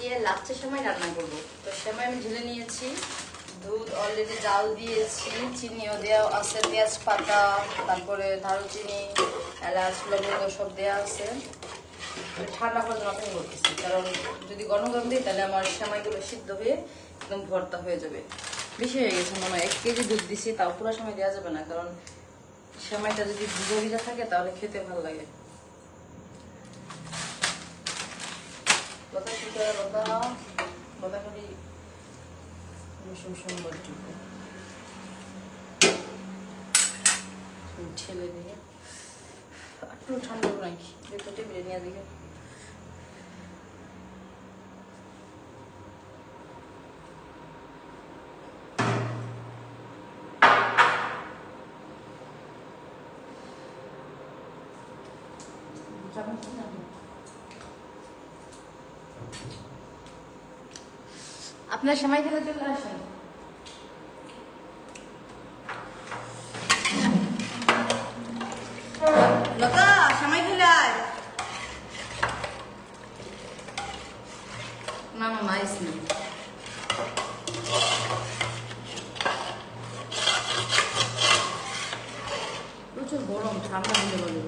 আজকে লাচ্ছা সেমাই রান্না করবো। তো সেমাই আমি ঢেলে নিয়েছি, দুধ অলরেডি জাল দিয়েছি, চিনিও দেওয়া আছে, তেজপাতা, তারপরে দারুচিনি, এলাচ, লবঙ্গ সব দেওয়া আছে। ঠান্ডা পর্যন্ত অপেক্ষা করতেছি, কারণ যদি গরম গরম দিই তাহলে আমার সেমাইগুলো সিদ্ধ হয়ে একদম ভর্তা হয়ে যাবে। বেশি হয়ে গেছে মনে হয়, 1 কেজি দুধ দিছি, তাও পুরো সময় দেওয়া যাবে না, কারণ সেমাইটা যদি ভিজা ভিজা থাকে তাহলে খেতে ভালো লাগে। ছেলে দিকে একটু ঠান্ডা নাকি টেবিলে নিয়ে দিকে। আপনার সময় খেলে চলে আসেন। লতা সময় খেলে আয়। না মামা আইসনি, প্রচুর গরম, ঠান্ডা হলে বলে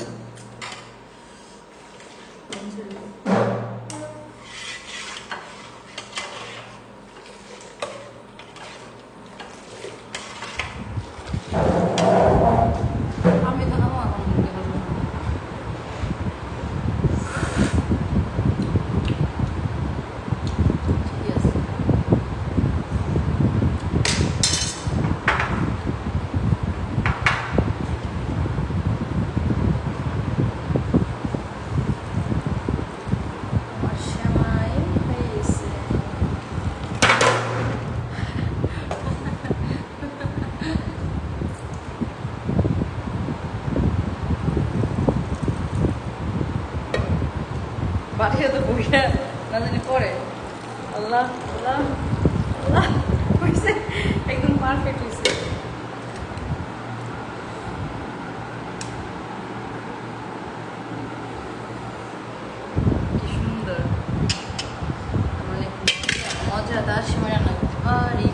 বাড়িতে তো বইটা না জানি পরে। আল্লাহ আল্লাহ আল্লাহ হয়েছে, একদম পারফেক্ট হয়েছে। কি সুন্দর, মানে মজাদার সময় রান্না করতে পারি।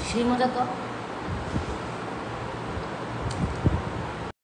সেই মজা তো